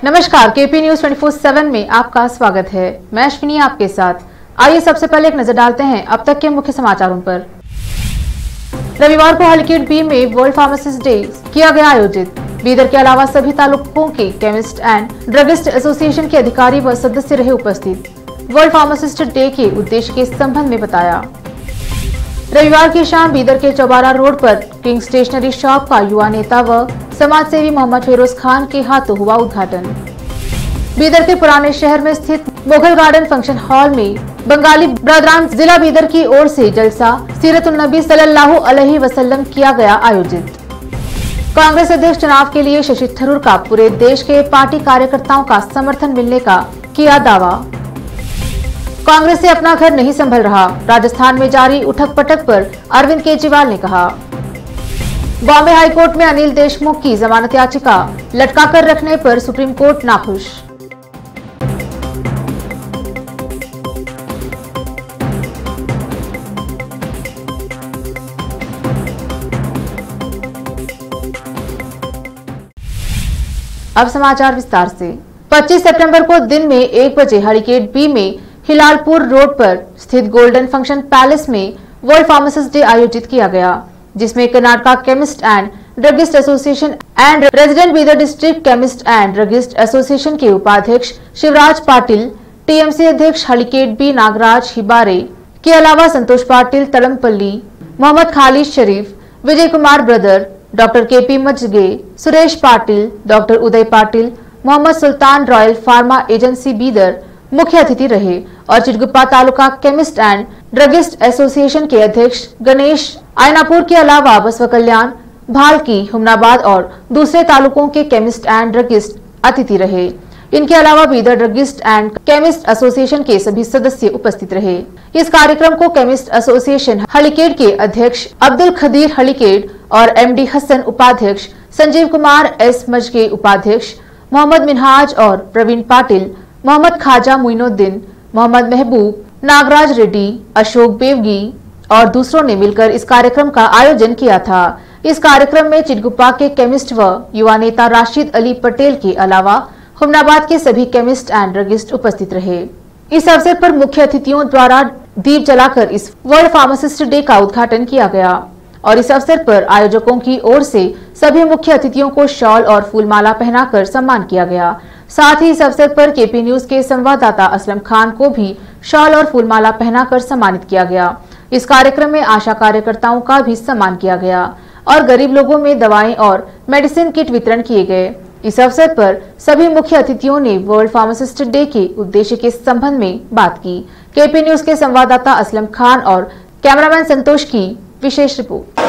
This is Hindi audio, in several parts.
नमस्कार, केपी न्यूज 24/7 में आपका स्वागत है। मैं अश्विनी आपके साथ। आइए सबसे पहले एक नजर डालते हैं अब तक के मुख्य समाचारों पर। रविवार को हलीकेट बी में वर्ल्ड फार्मासिस्ट डे किया गया आयोजित। बीदर के अलावा सभी तालुकों के केमिस्ट एंड ड्रगिस्ट एसोसिएशन के अधिकारी व सदस्य रहे उपस्थित। वर्ल्ड फार्मासिस्ट डे के उद्देश्य के संबंध में बताया। रविवार की शाम बीदर के चौबारा रोड पर किंग स्टेशनरी शॉप का युवा नेता व समाज सेवी मोहम्मद फिरोज खान के हाथों हुआ उद्घाटन। बीदर के पुराने शहर में स्थित मुगल गार्डन फंक्शन हॉल में बंगाली ब्रदरान जिला बीदर की ओर से जलसा सीरतुन नबी सल्लल्लाहु अलैहि वसल्लम किया गया आयोजित। कांग्रेस अध्यक्ष चुनाव के लिए शशि थरूर का पूरे देश के पार्टी कार्यकर्ताओं का समर्थन मिलने का किया दावा। कांग्रेस से अपना घर नहीं संभल रहा, राजस्थान में जारी उठक पटक पर अरविंद केजरीवाल ने कहा। बॉम्बे हाईकोर्ट में अनिल देशमुख की जमानत याचिका लटकाकर रखने पर सुप्रीम कोर्ट नाखुश। अब समाचार विस्तार से। 25 सितंबर को दिन में 1 बजे हलीकेट बी में हिलालपुर रोड पर स्थित गोल्डन फंक्शन पैलेस में वर्ल्ड फार्मासिस्ट डे आयोजित किया गया, जिसमें Karnataka chemist and druggist association and resident Bidar district chemist and druggist association के उपाध्यक्ष शिवराज पाटिल, टीएमसी अध्यक्ष हलीकेट बी नागराज हिबारे के अलावा Santosh Patil Talampalli, Mohammad Khalid Sharif, Vijay Kumar brother, doctor KP Majge, Suresh Patil, doctor Uday Patil, Mohammad Sultan Royal Pharma Agency Bidar मुख्य अतिथि रहे और Chitguppa taluka chemist and druggist association के अध्यक्ष गणेश आयनापुर के अलावा बसवा कल्याण, भालकी, हुमनाबाद और दूसरे तालुकों के केमिस्ट एंड ड्रगिस्ट अतिथि रहे। इनके अलावा Bidar druggist and chemist association के सभी सदस्य उपस्थित रहे। इस कार्यक्रम को केमिस्ट एसोसिएशन हलीकेट के अध्यक्ष अब्दुल खदीर हलीकेट और एमडी हसन उपाध्यक्ष, संजीव कुमार एस मजगे उपाध्यक्ष, मोहम्मद मिनहाज और प्रवीण पाटिल, मोहम्मद खाजा मुइनुद्दीन, मोहम्मद महबूब, नागराज रेड्डी, अशोक बेवगी और दूसरों ने मिलकर इस कार्यक्रम का आयोजन किया था। इस कार्यक्रम में चिटगुप्पा के केमिस्ट व युवा नेता राशिद अली पटेल के अलावा हुमनाबाद के सभी केमिस्ट एंड ड्रगिस्ट उपस्थित रहे। इस अवसर पर मुख्य अतिथियों द्वारा दीप जलाकर इस वर्ल्ड फार्मासिस्ट डे का उद्घाटन किया गया और इस अवसर पर आयोजकों की ओर से सभी मुख्य अतिथियों को शॉल और फूलमाला पहनाकर सम्मान किया गया। साथ ही इस अवसर पर केपी न्यूज के संवाददाता असलम खान को भी शॉल और फूलमाला पहनाकर सम्मानित किया गया। इस कार्यक्रम में आशा कार्यकर्ताओं का भी सम्मान किया गया और गरीब लोगों में दवाएं और मेडिसिन किट वितरण किए गए। इस अवसर पर सभी मुख्य अतिथियों ने वर्ल्ड फार्मासिस्ट डे के उद्देश्य के संबंध में बात की। केपी न्यूज के संवाददाता असलम खान और कैमरामैन संतोष की विशेष रिपोर्ट।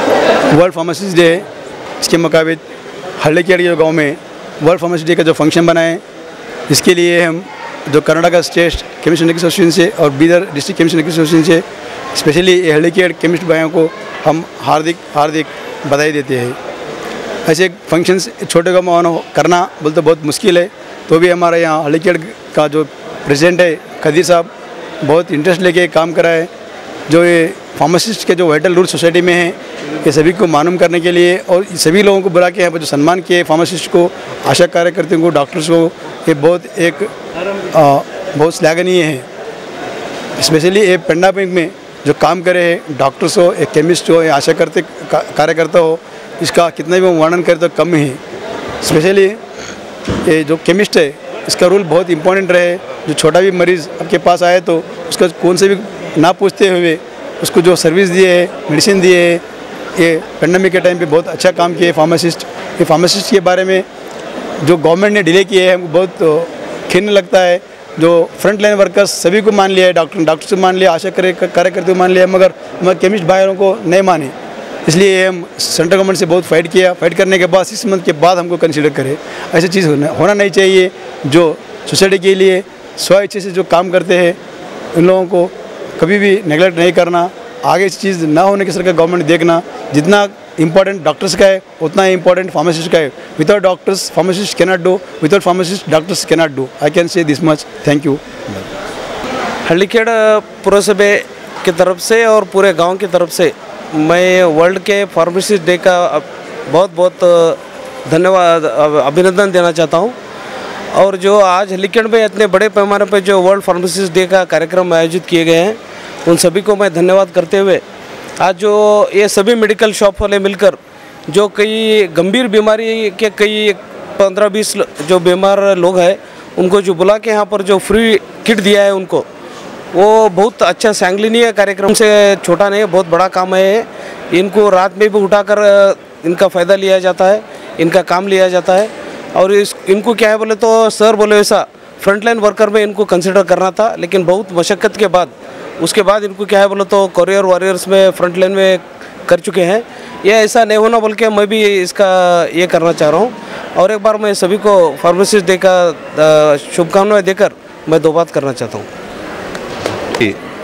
वर्ल्ड फार्मासिस्ट डे इसके मुताबिक हलीकेट गाँव में वर्ल्ड फार्मासिस्ट डे का जो फंक्शन बनाए, इसके लिए हम जो कर्नाटका स्टेट केमिस्ट एसोसिएशन से और बीदर डिस्ट्रिक्ट केमिस्ट एसोसिएशन से स्पेशली हलीकेट केमिस्ट भाइयों को हम हार्दिक बधाई देते हैं। ऐसे फंक्शंस छोटे गाँव में करना बोलते बहुत मुश्किल है, तो भी हमारे यहाँ हलीकेट का जो प्रेसिडेंट है खदीर साहब बहुत इंटरेस्ट लेके काम करा है। जो ये फार्मासिस्ट के जो वाइटल रूल सोसाइटी में है, ये सभी को मालूम करने के लिए और सभी लोगों को बुला के यहाँ पर जो सम्मान किए फार्मासिस्ट को, आशा कार्यकर्ताओं को, डॉक्टर्स को, ये बहुत श्लाघनीय है। स्पेशली ये पेंडामिक में जो काम करे हैं डॉक्टर्स हो, एक केमिस्ट हो, या आशा कार्यकर्ता हो, इसका कितना भी वर्णन करें तो कम है। स्पेशली ये जो केमिस्ट है इसका रोल बहुत इम्पोर्टेंट रहे। जो छोटा भी मरीज़ आपके पास आए तो उसका कौन से भी ना पूछते हुए उसको जो सर्विस दिए है, मेडिसिन दिए है, ये पेंडेमिक के टाइम पे बहुत अच्छा काम किए फार्मासिस्ट। ये फार्मासिस्ट के बारे में जो गवर्नमेंट ने डिले किए हैं हमको बहुत खिन्न लगता है। जो फ्रंट लाइन वर्कर्स सभी को मान लिया है, डॉक्टर से मान लिया, आशा कार्यकर्ता को मान लिया, मगर केमिस्ट भाइयों को नहीं माने। इसलिए हम सेंट्रल गवर्नमेंट से बहुत फाइट किया। फाइट करने के बाद 6 मंथ के बाद हमको कंसिडर करे। ऐसी चीज़ होना नहीं चाहिए। जो सोसाइटी के लिए स्व इच्छे से जो काम करते हैं उन लोगों को कभी भी नेगलेक्ट नहीं करना। आगे इस चीज़ ना होने की सरकार गवर्नमेंट देखना। जितना इम्पोर्टेंट डॉक्टर्स का है उतना ही इम्पोर्टेंट फार्मासिस्ट का है। Without doctors pharmacist cannot do, without pharmacist doctors cannot do. I can say this much. Thank you. Halikhed Purasabha की तरफ से और पूरे गांव की तरफ से मैं वर्ल्ड के फार्मासिस्ट डे का बहुत बहुत धन्यवाद, अभिनंदन देना चाहता हूं। और जो आज हल्लीखेड़ में इतने बड़े पैमाने पर जो वर्ल्ड फार्मासिस्ट डे का कार्यक्रम आयोजित किए गए हैं, उन सभी को मैं धन्यवाद करते हुए आज जो ये सभी मेडिकल शॉप वाले मिलकर जो कई गंभीर बीमारी के कई 15-20 जो बीमार लोग हैं उनको जो बुला के यहाँ पर जो फ्री किट दिया है उनको, वो बहुत अच्छा सांगलीनीय कार्यक्रम से छोटा नहीं, बहुत बड़ा काम है। इनको रात में भी उठाकर इनका फ़ायदा लिया जाता है, इनका काम लिया जाता है। और इनको क्या है बोले तो सर बोले वैसा फ्रंटलाइन वर्कर में इनको कंसिडर करना था, लेकिन बहुत मशक्क़त के बाद उसके बाद इनको क्या है बोले तो करियर वॉरियर्स में फ्रंटलाइन में कर चुके हैं। ये ऐसा नहीं होना बोल के मैं भी इसका ये करना चाह रहा हूँ। और एक बार मैं सभी को फार्मासिस्ट डे का शुभकामनाएं देकर मैं 2 बात करना चाहता हूँ।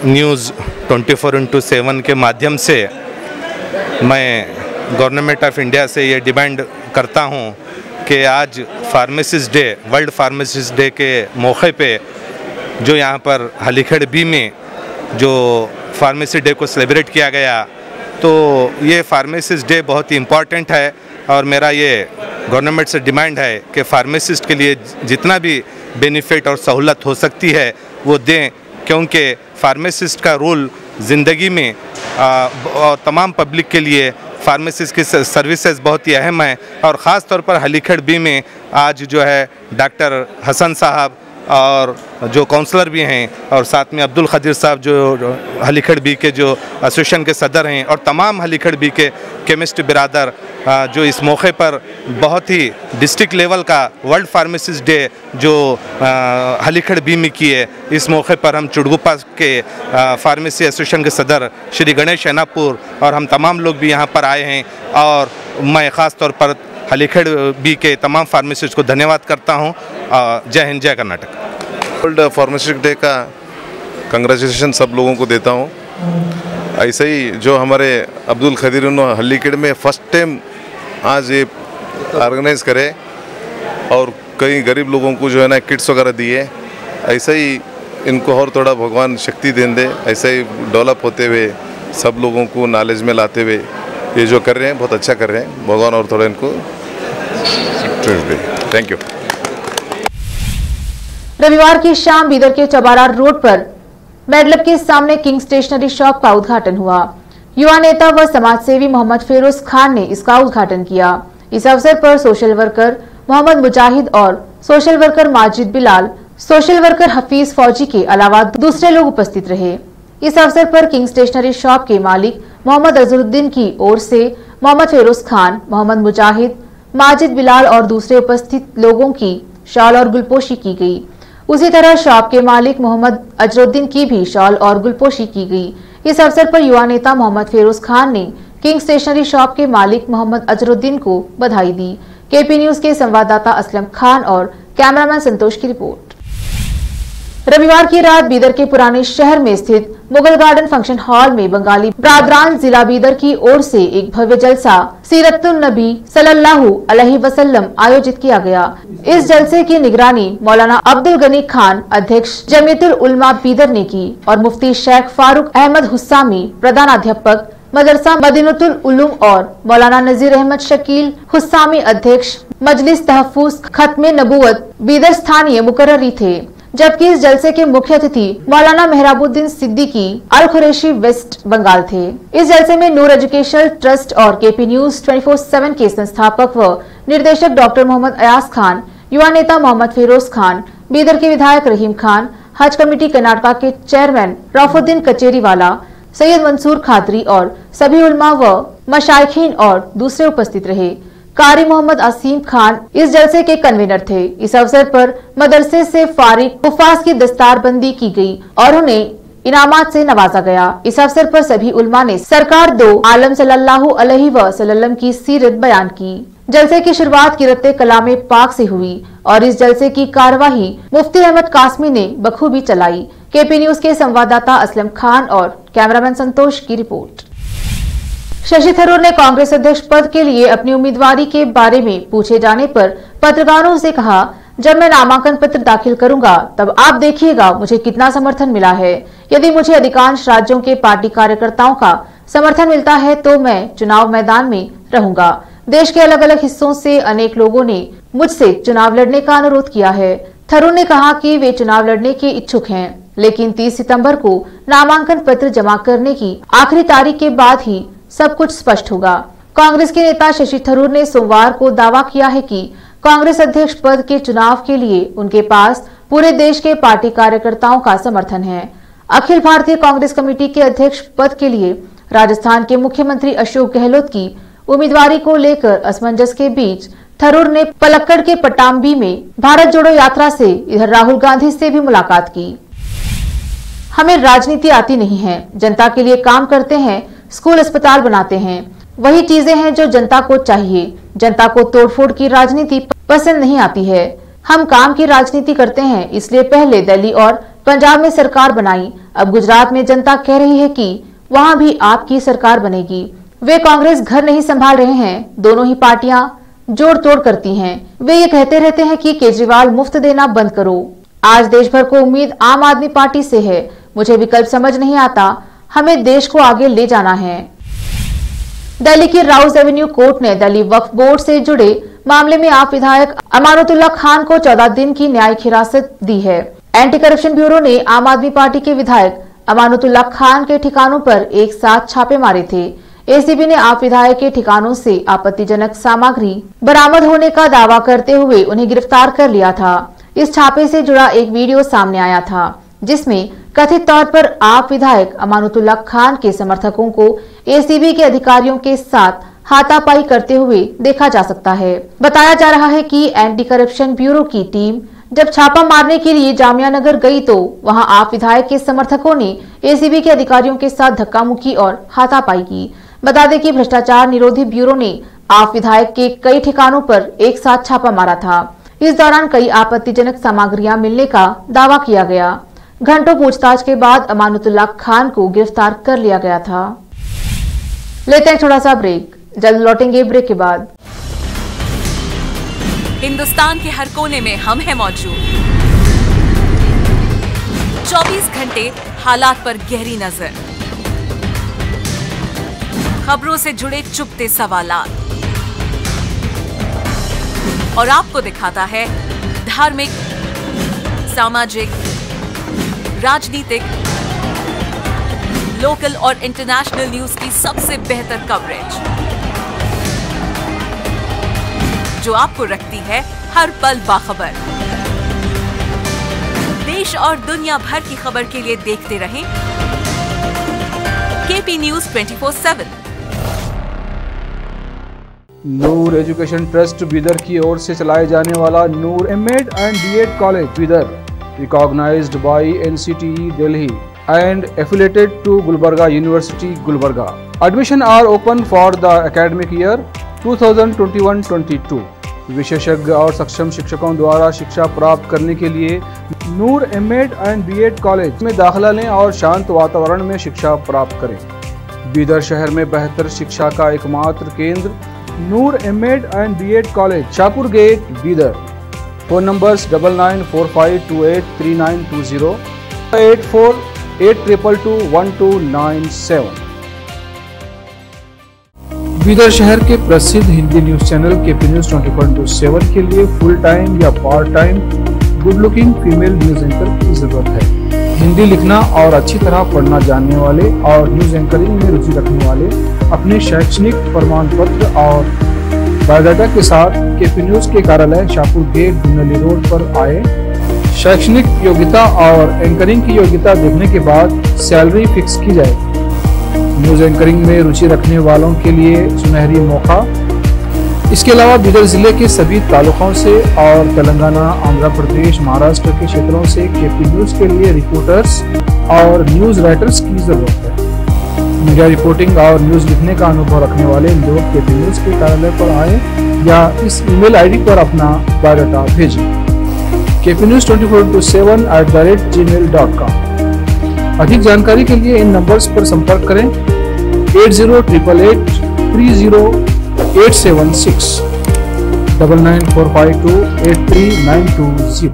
न्यूज़ 24/7 के माध्यम से मैं गवर्नमेंट ऑफ इंडिया से ये डिमांड करता हूँ कि आज pharmacist day, world pharmacist day के मौके पे जो यहाँ पर हल्लीखेड़ बी में जो फार्मेसी डे को सेलिब्रेट किया गया, तो ये फार्मासिस्ट डे बहुत ही इम्पॉर्टेंट है। और मेरा ये गवर्नमेंट से डिमांड है कि फार्मासिस्ट के लिए जितना भी बेनिफिट और सहूलत हो सकती है वो दें, क्योंकि फार्मासिस्ट का रोल ज़िंदगी में तमाम पब्लिक के लिए फार्मासिस्ट की सर्विसेज बहुत ही अहम है। और ख़ास तौर पर हल्लीखेड़ बी में आज जो है डॉक्टर हसन साहब और जो काउंसलर भी हैं और साथ में अब्दुल खदीर साहब जो हल्लीखेड़ बी के जो एसोसिएशन के सदर हैं और तमाम हल्लीखेड़ बी के केमिस्ट बिरादर जो इस मौके पर बहुत ही डिस्ट्रिक्ट लेवल का वर्ल्ड फार्मासिस्ट डे जो हल्लीखेड़ बी में किए, इस मौके पर हम चुड़गुप्पा के फार्मेसी एसोसिएशन के सदर श्री गणेश एनापुर और हम तमाम लोग भी यहाँ पर आए हैं। और मैं ख़ास तौर पर हल्लीखेड़ बी के तमाम फार्मासिस्ट को धन्यवाद करता हूँ। जय हिंद, जय कर्नाटक। वर्ल्ड फार्मासिस्ट डे का कंग्रेचुलेशन सब लोगों को देता हूँ। ऐसे ही जो हमारे अब्दुल खदीर हल्लीखेड़ में फर्स्ट टाइम आज ये ऑर्गेनाइज करे और कई गरीब लोगों को जो है ना किट्स वगैरह दिए, ऐसे ही इनको और थोड़ा भगवान शक्ति दें दे, ऐसे ही डेवलप होते हुए सब लोगों को नॉलेज में लाते हुए ये जो कर रहे हैं बहुत अच्छा कर रहे हैं। भगवान और थोड़ा इनको दे। Thank you. रविवार की शाम बीदर के चबारा रोड पर मेडलब के सामने किंग स्टेशनरी शॉप का उद्घाटन हुआ। युवा नेता व समाजसेवी मोहम्मद फेरोज खान ने इसका उद्घाटन किया। इस अवसर पर सोशल वर्कर मोहम्मद मुजाहिद और social worker Majid Bilal, social worker Hafeez फौजी के अलावा दूसरे लोग उपस्थित रहे। इस अवसर पर किंग स्टेशनरी शॉप के मालिक मोहम्मद अजहरुद्दीन की ओर से मोहम्मद फेरोज खान, मोहम्मद मुजाहिद, माजिद बिलाल और दूसरे उपस्थित लोगों की शॉल और गुलपोशी की गई। उसी तरह शॉप के मालिक मोहम्मद अजहरुद्दीन की भी शॉल और गुलपोशी की गई। इस अवसर पर युवा नेता मोहम्मद फेरोज खान ने किंग स्टेशनरी शॉप के मालिक मोहम्मद अजहरुद्दीन को बधाई दी। केपी न्यूज के संवाददाता असलम खान और कैमरामैन संतोष की रिपोर्ट। रविवार की रात बीदर के पुराने शहर में स्थित मुगल गार्डन फंक्शन हॉल में बंगाली ब्रादरान जिला बीदर की ओर से एक भव्य जलसा सीरतुन नबी सल्लल्लाहु अलैहि वसल्लम आयोजित किया गया। इस जलसे की निगरानी मौलाना अब्दुल गनी खान, अध्यक्ष जमीयतुल उलमा बीदर ने की और मुफ्ती शेख फारूक अहमद हुस्सामी, प्रधानाध्यापक मदरसा मदीनतुल उलूम और मौलाना नजीर अहमद शकील हुस्सामी, अध्यक्ष मजलिस तहफ्फुज खत्मे नबूवत बीदर स्थानीय मुकर्ररी थे। जबकि इस जलसे के मुख्य अतिथि मौलाना मेहराबुद्दीन सिद्दीकी अल खुरैशी वेस्ट बंगाल थे। इस जलसे में नूर एजुकेशनल ट्रस्ट और केपी न्यूज 24/7 के संस्थापक व निर्देशक डॉक्टर मोहम्मद अयाज खान, युवा नेता मोहम्मद फेरोज खान, बीदर के विधायक रहीम खान, हज कमेटी कर्नाटक के चेयरमैन रौफुद्दीन कचेरीवाला, सैयद मंसूर खादरी और सभी उलमा व मशाइखीन और दूसरे उपस्थित रहे। कारी मोहम्मद असीम खान इस जलसे के कन्वीनर थे। इस अवसर पर मदरसे से फारिग हुफाज की दस्तारबंदी की गई और उन्हें इनामात से नवाजा गया। इस अवसर पर सभी उलमा ने सरकार दो आलम सल्लल्लाहु अलैहि वसल्लम की सीरत बयान की। जलसे की शुरुआत किरते कलाम पाक से हुई और इस जलसे की कार्यवाही मुफ्ती अहमद कासमी ने बखूबी चलाई। केपी न्यूज के संवाददाता असलम खान और कैमरामैन संतोष की रिपोर्ट। शशि थरूर ने कांग्रेस अध्यक्ष पद के लिए अपनी उम्मीदवारी के बारे में पूछे जाने पर पत्रकारों से कहा, जब मैं नामांकन पत्र दाखिल करूंगा तब आप देखिएगा मुझे कितना समर्थन मिला है। यदि मुझे अधिकांश राज्यों के पार्टी कार्यकर्ताओं का समर्थन मिलता है तो मैं चुनाव मैदान में रहूंगा। देश के अलग अलग हिस्सों से अनेक लोगों ने मुझसे चुनाव लड़ने का अनुरोध किया है। थरूर ने कहा कि वे चुनाव लड़ने के इच्छुक हैं, लेकिन 30 सितंबर को नामांकन पत्र जमा करने की आखिरी तारीख के बाद ही सब कुछ स्पष्ट होगा। कांग्रेस के नेता शशि थरूर ने सोमवार को दावा किया है कि कांग्रेस अध्यक्ष पद के चुनाव के लिए उनके पास पूरे देश के पार्टी कार्यकर्ताओं का समर्थन है। अखिल भारतीय कांग्रेस कमेटी के अध्यक्ष पद के लिए राजस्थान के मुख्यमंत्री अशोक गहलोत की उम्मीदवारी को लेकर असमंजस के बीच थरूर ने पलक्कड़ के पटाम्बी में भारत जोड़ो यात्रा से इधर राहुल गांधी से भी मुलाकात की। हमें राजनीति आती नहीं है, जनता के लिए काम करते हैं, स्कूल अस्पताल बनाते हैं, वही चीजें हैं जो जनता को चाहिए। जनता को तोड़फोड़ की राजनीति पसंद नहीं आती है। हम काम की राजनीति करते हैं, इसलिए पहले दिल्ली और पंजाब में सरकार बनाई, अब गुजरात में जनता कह रही है कि वहां भी आपकी सरकार बनेगी। वे कांग्रेस घर नहीं संभाल रहे हैं, दोनों ही पार्टियां जोड़ तोड़ करती हैं। वे ये कहते रहते हैं कि केजरीवाल मुफ्त देना बंद करो। आज देश भर को उम्मीद आम आदमी पार्टी से है, मुझे विकल्प समझ नहीं आता, हमें देश को आगे ले जाना है। दिल्ली की राउज एवेन्यू कोर्ट ने दिल्ली वक्फ बोर्ड से जुड़े मामले में आप विधायक अमानतुल्लाह खान को 14 दिन की न्यायिक हिरासत दी है। एंटी करप्शन ब्यूरो ने आम आदमी पार्टी के विधायक अमानतुल्लाह खान के ठिकानों पर एक साथ छापे मारे थे। एसीबी ने आप विधायक के ठिकानों से आपत्तिजनक सामग्री बरामद होने का दावा करते हुए उन्हें गिरफ्तार कर लिया था। इस छापे से जुड़ा एक वीडियो सामने आया था, जिसमें कथित तौर पर आप विधायक अमानतुल्लाह खान के समर्थकों को एसीबी के अधिकारियों के साथ हाथापाई करते हुए देखा जा सकता है। बताया जा रहा है कि एंटी करप्शन ब्यूरो की टीम जब छापा मारने के लिए जामिया नगर गई तो वहां आप विधायक के समर्थकों ने एसीबी के अधिकारियों के साथ धक्का मुक्की और हाथापाई की। बता दें कि भ्रष्टाचार निरोधी ब्यूरो ने आप विधायक के कई ठिकानों पर एक साथ छापा मारा था। इस दौरान कई आपत्तिजनक सामग्रियां मिलने का दावा किया गया। घंटों पूछताछ के बाद अमानतुल्लाह खान को गिरफ्तार कर लिया गया था। लेते हैं थोड़ा सा ब्रेक, जल्द लौटेंगे ब्रेक के बाद। हिंदुस्तान के हर कोने में हम हैं मौजूद। 24 घंटे हालात पर गहरी नजर, खबरों से जुड़े चुपते सवालात, और आपको दिखाता है धार्मिक, सामाजिक, राजनीतिक, लोकल और इंटरनेशनल न्यूज की सबसे बेहतर कवरेज, जो आपको रखती है हर पल बाखबर। देश और दुनिया भर की खबर के लिए देखते रहें KP news 24/7। Noor education trust Bidar की ओर से चलाए जाने वाला Noor MEd and BEd college Bidar, recognized by NCTE Delhi and affiliated to Gulbarga University Gulbarga. Admission are open for the academic year 2021-22. विशेषज्ञ और सक्षम शिक्षकों द्वारा शिक्षा प्राप्त करने के लिए नूर एमएड एंड बीएड कॉलेज में दाखिला लें और शांत वातावरण में शिक्षा प्राप्त करें। बीदर शहर में बेहतर शिक्षा का एकमात्र केंद्र Noor MEd and BEd college, Shahpur gate, Bidar. Phone numbers 9945283920, 8482221297। Bidar शहर के प्रसिद्ध Hindi news channel KP news 24/7 के लिए फुल टाइम या part time good looking female news anchor की जरूरत है। हिंदी लिखना और अच्छी तरह पढ़ना जानने वाले और न्यूज एंकरिंग में रुचि रखने वाले अपने शैक्षणिक प्रमाण पत्र और बायोडाटा के साथ केपी न्यूज के कार्यालय शाहपुर गेट, दुनली रोड पर आए। शैक्षणिक योग्यता और एंकरिंग की योग्यता देखने के बाद सैलरी फिक्स की जाएगी। न्यूज एंकरिंग में रुचि रखने वालों के लिए सुनहरी मौका। इसके अलावा बीदर जिले के सभी तालुकों से और तेलंगाना, आंध्र प्रदेश, महाराष्ट्र के क्षेत्रों से केपी न्यूज के लिए रिपोर्टर्स और न्यूज राइटर्स की जरूरत है। मीडिया रिपोर्टिंग और न्यूज लिखने का अनुभव रखने वाले लोग केपी न्यूज के कार्यालय पर आए या इस ईमेल आईडी पर अपना बायोडाटा भेजें। kpnews24/7@gmail.com। अधिक जानकारी के लिए इन नंबर्स पर संपर्क करें 8088300876, 9945283920।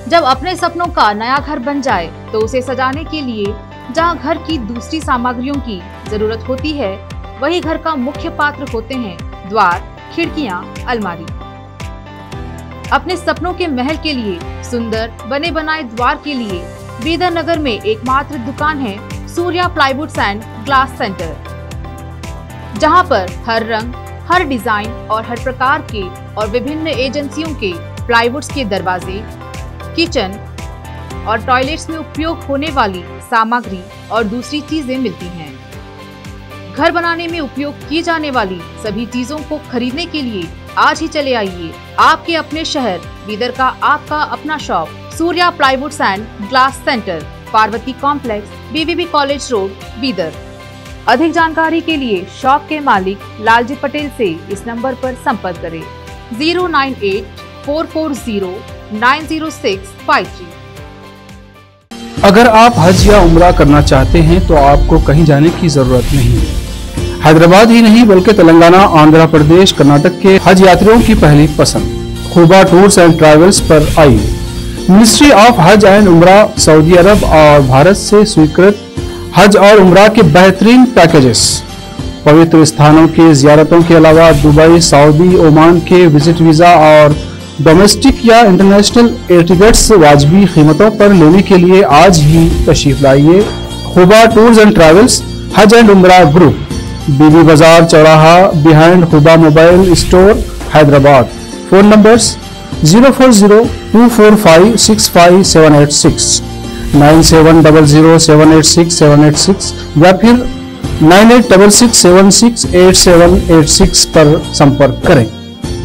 जब अपने सपनों का नया घर बन जाए तो उसे सजाने के लिए जहां घर की दूसरी सामग्रियों की जरूरत होती है, वही घर का मुख्य पात्र होते हैं द्वार, खिड़कियां, अलमारी। अपने सपनों के महल के लिए, सुंदर बने बनाए द्वार के लिए बीदर नगर में एकमात्र दुकान है Surya plywoods and glass centre, जहां पर हर रंग, हर डिजाइन और हर प्रकार के और विभिन्न एजेंसियों के प्लाईवुड्स के दरवाजे, किचन और टॉयलेट्स में उपयोग होने वाली सामग्री और दूसरी चीजें मिलती हैं। घर बनाने में उपयोग की जाने वाली सभी चीजों को खरीदने के लिए आज ही चले आइए आपके अपने शहर बीदर का आपका अपना shop Surya plywoods and glass centre, Parvati complex, BVB college road, Bidar. अधिक जानकारी के लिए शॉप के मालिक लालजी पटेल से इस नंबर पर संपर्क करें 09844090653। अगर आप हज या उम्रा करना चाहते हैं तो आपको कहीं जाने की जरूरत नहीं है। हैदराबाद ही नहीं बल्कि तेलंगाना, आंध्र प्रदेश, कर्नाटक के हज यात्रियों की पहली पसंद खुबा टूर्स एंड ट्रैवल्स पर आई। मिनिस्ट्री ऑफ हज एंड उम्रा सऊदी अरब और भारत से स्वीकृत हज और उम्रा के बेहतरीन पैकेजेस, पवित्र स्थानों के जियारतों के अलावा दुबई, सऊदी, ओमान के विजिट वीजा और डोमेस्टिक या इंटरनेशनल एयर टिकट्स वाजबी कीमतों पर लेने के लिए आज ही तशरीफ लाइए। Khuba tours and travels, Hajj and Umrah group, Bibi Bazar चौराहा, behind Khuba mobile store, Hyderabad. Phone numbers 04024565786, 9700786786 या फिर 9866768786 पर संपर्क करें।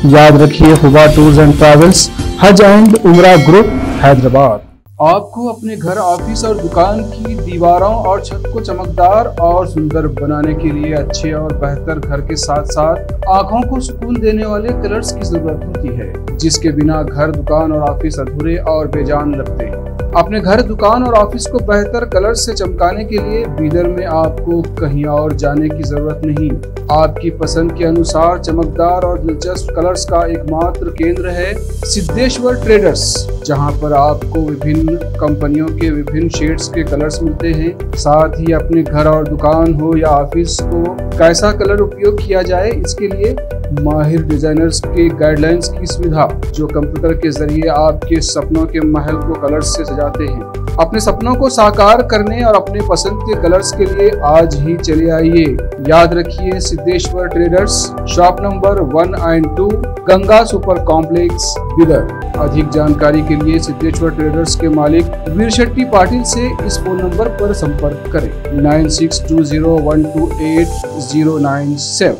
याद रखिए, खुबा tours and travels, Hajj and Umrah group, Hyderabad. आपको अपने घर, ऑफिस और दुकान की दीवारों और छत को चमकदार और सुंदर बनाने के लिए अच्छे और बेहतर घर के साथ साथ आंखों को सुकून देने वाले कलर्स की जरूरत होती है, जिसके बिना घर, दुकान और ऑफिस अधूरे और बेजान लगते हैं। अपने घर, दुकान और ऑफिस को बेहतर कलर से चमकाने के लिए बीदर में आपको कहीं और जाने की जरूरत नहीं। आपकी पसंद के अनुसार चमकदार और दिलचस्प कलर्स का एकमात्र केंद्र है सिद्धेश्वर ट्रेडर्स, जहां पर आपको विभिन्न कंपनियों के विभिन्न शेड्स के कलर्स मिलते हैं। साथ ही अपने घर और दुकान हो या ऑफिस को कैसा कलर उपयोग किया जाए, इसके लिए माहिर डिजाइनर्स के गाइडलाइंस की सुविधा, जो कंप्यूटर के जरिए आपके सपनों के महल को कलर्स से सजाते हैं। अपने सपनों को साकार करने और अपने पसंद के कलर्स के लिए आज ही चले आइए। याद रखिए, Siddheshwar traders, shop number 1 and 2, Ganga super complex, Bidar. अधिक जानकारी के लिए सिद्धेश्वर ट्रेडर्स के मालिक वीर शेट्टी पाटिल से इस फोन नंबर पर संपर्क करें 9620128097।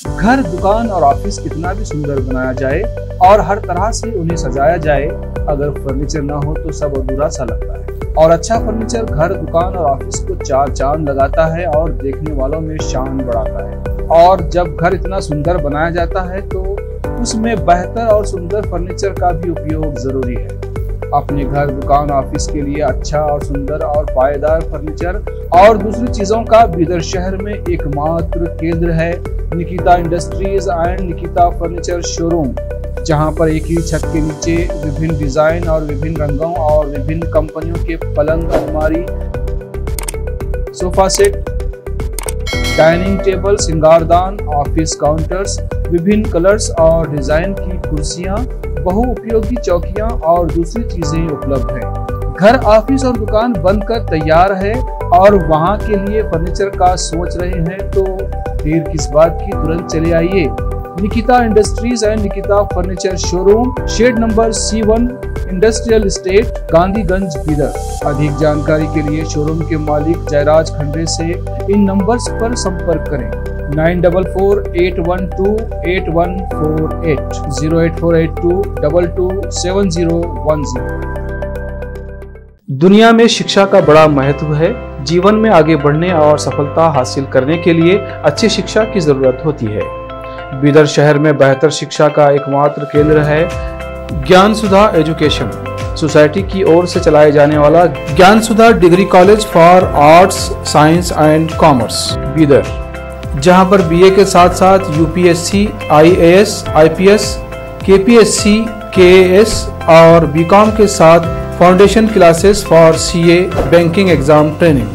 घर, दुकान और ऑफिस कितना भी सुंदर बनाया जाए और हर तरह से उन्हें सजाया जाए, अगर फर्नीचर ना हो तो सब अधूरा सा लगता है। और अच्छा फर्नीचर घर, दुकान और ऑफिस को चार चांद लगाता है और देखने वालों में शान बढ़ाता है। और जब घर इतना सुंदर बनाया जाता है तो उसमें बेहतर और सुंदर फर्नीचर का भी उपयोग जरूरी है। अपने घर, दुकान, ऑफिस के लिए अच्छा और सुंदर और पायदार फर्नीचर और दूसरी चीजों का बीदर शहर में एकमात्र केंद्र है Nikita industries and Nikita furniture showroom, जहां पर एक ही छत के नीचे विभिन्न डिजाइन और विभिन्न रंगों और विभिन्न कंपनियों के पलंग, अलमारी, सोफा सेट, डाइनिंग टेबल, सिंगारदान, ऑफिस काउंटर्स, विभिन्न कलर्स और डिजाइन की कुर्सियां, बहुउपयोगी चौकियां और दूसरी चीजें उपलब्ध हैं। घर, ऑफिस और दुकान बनकर तैयार है और वहां के लिए फर्नीचर का सोच रहे हैं तो देर किस बात की, तुरंत चले आइए। Nikita industries and Nikita furniture showroom, shed number C1, industrial estate, Gandhiganj, Bidar. अधिक जानकारी के लिए शोरूम के मालिक जयराज खंडे से इन नंबर्स पर संपर्क करें 9448128148, 08482227010। दुनिया में शिक्षा का बड़ा महत्व है। जीवन में आगे बढ़ने और सफलता हासिल करने के लिए अच्छी शिक्षा की जरूरत होती है। बीदर शहर में बेहतर शिक्षा का एकमात्र केंद्र है ज्ञान सुधा एजुकेशन सोसाइटी की ओर से चलाए जाने वाला Gyan Sudha degree college for arts, science and commerce, Bidar, जहां पर BA के साथ साथ UPSC, IAS, IPS, KPSC, KAS और BCom के साथ foundation classes for CA, banking exam training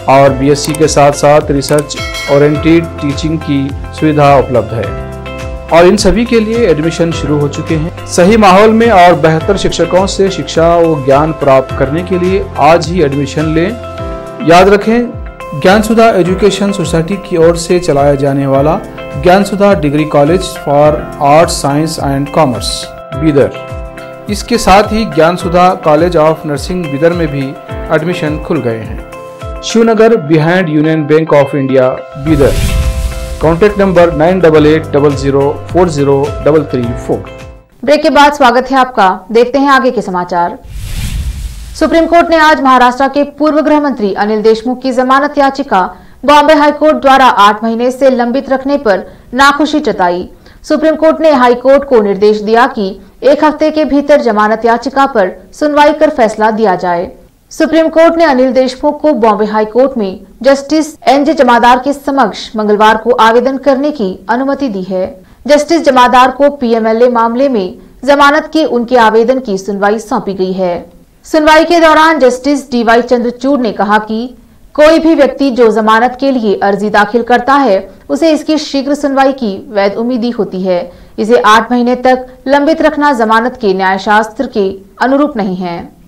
और BSc के साथ साथ रिसर्च ओरिएंटेड टीचिंग की सुविधा उपलब्ध है। और इन सभी के लिए एडमिशन शुरू हो चुके हैं। सही माहौल में और बेहतर शिक्षकों से शिक्षा व ज्ञान प्राप्त करने के लिए आज ही एडमिशन लें। याद रखें, ज्ञानसुधा एजुकेशन सोसाइटी की ओर से चलाया जाने वाला Gyansudha degree college for arts, science and commerce Bidar. इसके साथ ही Gyansudha college of nursing Bidar में भी एडमिशन खुल गए हैं। Shivnagar behind Union Bank of India Bidar. Contact number 988800403334। Break के बाद स्वागत है आपका। देखते हैं आगे के समाचार। सुप्रीम कोर्ट ने आज महाराष्ट्र के पूर्व गृह मंत्री अनिल देशमुख की जमानत याचिका बॉम्बे हाईकोर्ट द्वारा 8 महीने से लंबित रखने पर नाखुशी जताई। सुप्रीम कोर्ट ने हाईकोर्ट को निर्देश दिया कि 1 हफ्ते के भीतर जमानत याचिका पर सुनवाई कर फैसला दिया जाए। सुप्रीम कोर्ट ने अनिल देशमुख को बॉम्बे हाईकोर्ट में जस्टिस एनजे जमादार के समक्ष मंगलवार को आवेदन करने की अनुमति दी है। जस्टिस जमादार को पीएमएलए मामले में जमानत के उनके आवेदन की सुनवाई सौंपी गई है। सुनवाई के दौरान जस्टिस डीवाई चंद्रचूड़ ने कहा कि कोई भी व्यक्ति जो जमानत के लिए अर्जी दाखिल करता है उसे इसकी शीघ्र सुनवाई की वैध उम्मीद होती है। इसे 8 महीने तक लंबित रखना जमानत के न्यायशास्त्र के अनुरूप नहीं है।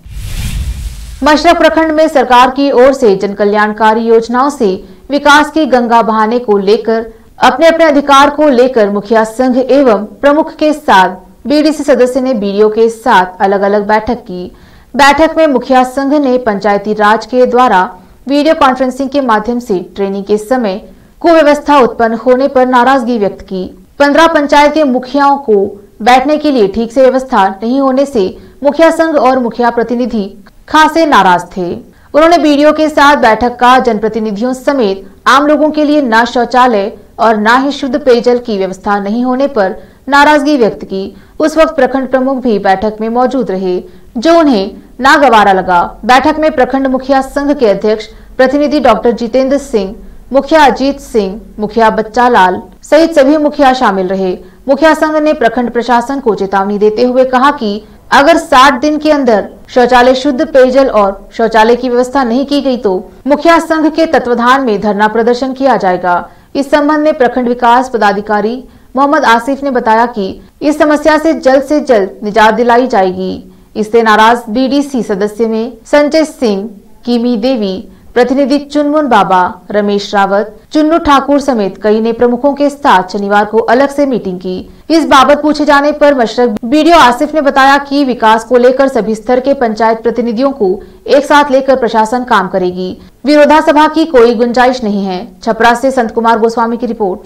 मशरक प्रखंड में सरकार की ओर से जन कल्याणकारी योजनाओं से विकास की गंगा बहाने को लेकर अपने अपने अधिकार को लेकर मुखिया संघ एवं प्रमुख के साथ बीडीसी सदस्य ने बीडीओ के साथ अलग अलग बैठक की। बैठक में मुखिया संघ ने पंचायती राज के द्वारा वीडियो कॉन्फ्रेंसिंग के माध्यम से ट्रेनिंग के समय कुव्यवस्था उत्पन्न होने पर नाराजगी व्यक्त की। 15 पंचायत के मुखियाओं को बैठने के लिए ठीक से व्यवस्था नहीं होने से मुखिया संघ और मुखिया प्रतिनिधि खासे नाराज थे। उन्होंने बीडीओ के साथ बैठक का जनप्रतिनिधियों समेत आम लोगों के लिए न शौचालय और न ही शुद्ध पेयजल की व्यवस्था नहीं होने पर नाराजगी व्यक्त की। उस वक्त प्रखंड प्रमुख भी बैठक में मौजूद रहे, जो उन्हें नागवारा लगा। बैठक में प्रखंड मुखिया संघ के अध्यक्ष प्रतिनिधि डॉक्टर जितेंद्र सिंह, मुखिया अजीत सिंह, मुखिया बच्चा लाल सहित सभी मुखिया शामिल रहे। मुखिया संघ ने प्रखंड प्रशासन को चेतावनी देते हुए कहा कि अगर 60 दिन के अंदर शौचालय, शुद्ध पेयजल और शौचालय की व्यवस्था नहीं की गई तो मुखिया संघ के तत्वाधान में धरना प्रदर्शन किया जाएगा। इस संबंध में प्रखंड विकास पदाधिकारी मोहम्मद आसिफ ने बताया कि इस समस्या से जल्द निजात दिलाई जाएगी। इससे नाराज बीडीसी सदस्य में संजय सिंह, कीमी देवी, प्रतिनिधि चुनमुन बाबा, रमेश रावत, चुन्नू ठाकुर समेत कई ने प्रमुखों के साथ शनिवार को अलग से मीटिंग की। इस बाबत पूछे जाने पर मशरक बीडीओ आसिफ ने बताया कि विकास को लेकर सभी स्तर के पंचायत प्रतिनिधियों को एक साथ लेकर प्रशासन काम करेगी। विरोधासभा की कोई गुंजाइश नहीं है। छपरा से संत कुमार गोस्वामी की रिपोर्ट।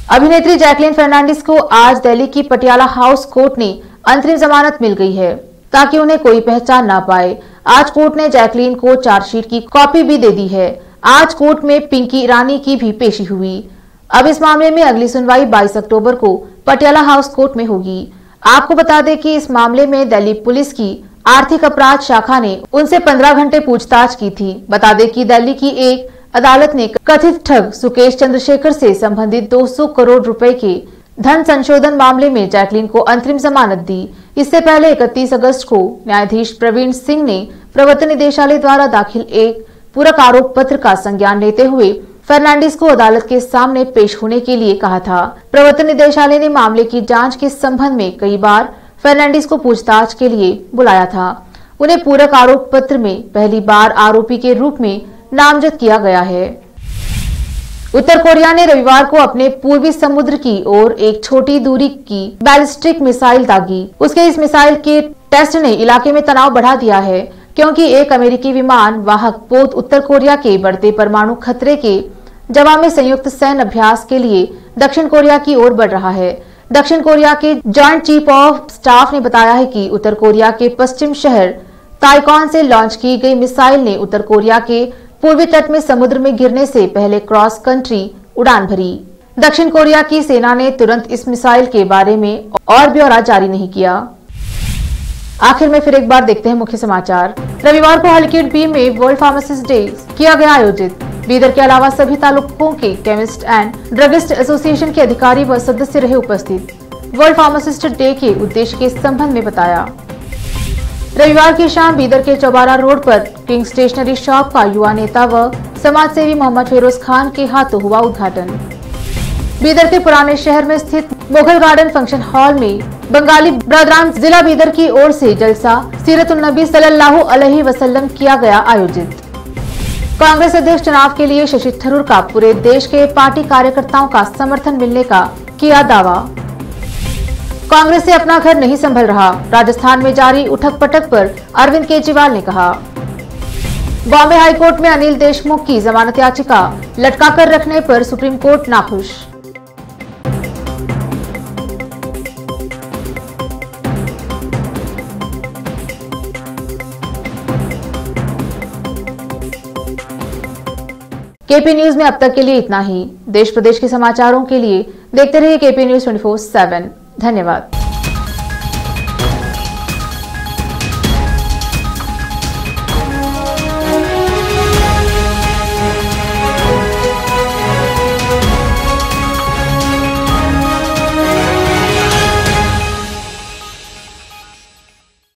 अभिनेत्री जैकलीन फर्नांडिस को आज दिल्ली की पटियाला हाउस कोर्ट ने अंतरिम जमानत मिल गई है ताकि उन्हें कोई पहचान ना पाए। आज कोर्ट ने जैकलीन को चार्जशीट की कॉपी भी दे दी है। आज कोर्ट में पिंकी ईरानी की भी पेशी हुई। अब इस मामले में अगली सुनवाई 22 अक्टूबर को पटियाला हाउस कोर्ट में होगी। आपको बता दें कि इस मामले में दिल्ली पुलिस की आर्थिक अपराध शाखा ने उनसे 15 घंटे पूछताछ की थी। बता दें कि दिल्ली की एक अदालत ने कथित ठग सुकेश चंद्रशेखर से संबंधित 200 करोड़ रुपए के धन संशोधन मामले में जैकलीन को अंतरिम जमानत दी। इससे पहले 31 अगस्त को न्यायाधीश प्रवीण सिंह ने प्रवर्तन निदेशालय द्वारा दाखिल एक पूरक आरोप पत्र का संज्ञान लेते हुए फर्नांडिस को अदालत के सामने पेश होने के लिए कहा था। प्रवर्तन निदेशालय ने मामले की जांच के संबंध में कई बार फर्नांडिस को पूछताछ के लिए बुलाया था। उन्हें पूरक आरोप पत्र में पहली बार आरोपी के रूप में नामजद किया गया है। उत्तर कोरिया ने रविवार को अपने पूर्वी समुद्र की ओर एक छोटी दूरी की बैलिस्टिक मिसाइल दागी। उसके इस मिसाइल के टेस्ट ने इलाके में तनाव बढ़ा दिया है, क्योंकि एक अमेरिकी विमान वाहक पोत उत्तर कोरिया के बढ़ते परमाणु खतरे के जवाब में संयुक्त सैन्य अभ्यास के लिए दक्षिण कोरिया की ओर बढ़ रहा है। दक्षिण कोरिया के जॉइंट चीफ ऑफ स्टाफ ने बताया है कि उत्तर कोरिया के पश्चिम शहर ताइकॉन से लॉन्च की गई मिसाइल ने उत्तर कोरिया के पूर्वी तट में समुद्र में गिरने से पहले क्रॉस कंट्री उड़ान भरी। दक्षिण कोरिया की सेना ने तुरंत इस मिसाइल के बारे में और ब्यौरा जारी नहीं किया। आखिर में फिर एक बार देखते हैं मुख्य समाचार। रविवार को हलकेट बी में वर्ल्ड फार्मासिस्ट डे किया गया आयोजित। बीदर के अलावा सभी तालुकों के केमिस्ट एंड ड्रगिस्ट एसोसिएशन के अधिकारी व सदस्य रहे उपस्थित। वर्ल्ड फार्मासिस्ट डे के उद्देश्य के संबंध में बताया। रविवार की शाम बीदर के चौबारा रोड पर किंग स्टेशनरी शॉप का युवा नेता व समाजसेवी मोहम्मद फिरोज खान के हाथों हुआ उद्घाटन। बीदर के पुराने शहर में स्थित मुगल गार्डन फंक्शन हॉल में बंगाली बरदरान जिला बीदर की ओर से जलसा सीरतुन नबी सल्लल्लाहु अलैहि वसल्लम किया गया आयोजित। कांग्रेस अध्यक्ष चुनाव के लिए शशि थरूर का पूरे देश के पार्टी कार्यकर्ताओं का समर्थन मिलने का किया दावा। कांग्रेस से अपना घर नहीं संभल रहा, राजस्थान में जारी उठक पटक पर अरविंद केजरीवाल ने कहा। बॉम्बे हाईकोर्ट में अनिल देशमुख की जमानत याचिका लटकाकर रखने पर सुप्रीम कोर्ट नाखुश। केपी न्यूज में अब तक के लिए इतना ही। देश प्रदेश के समाचारों के लिए देखते रहिए केपी न्यूज 24/7। धन्यवाद।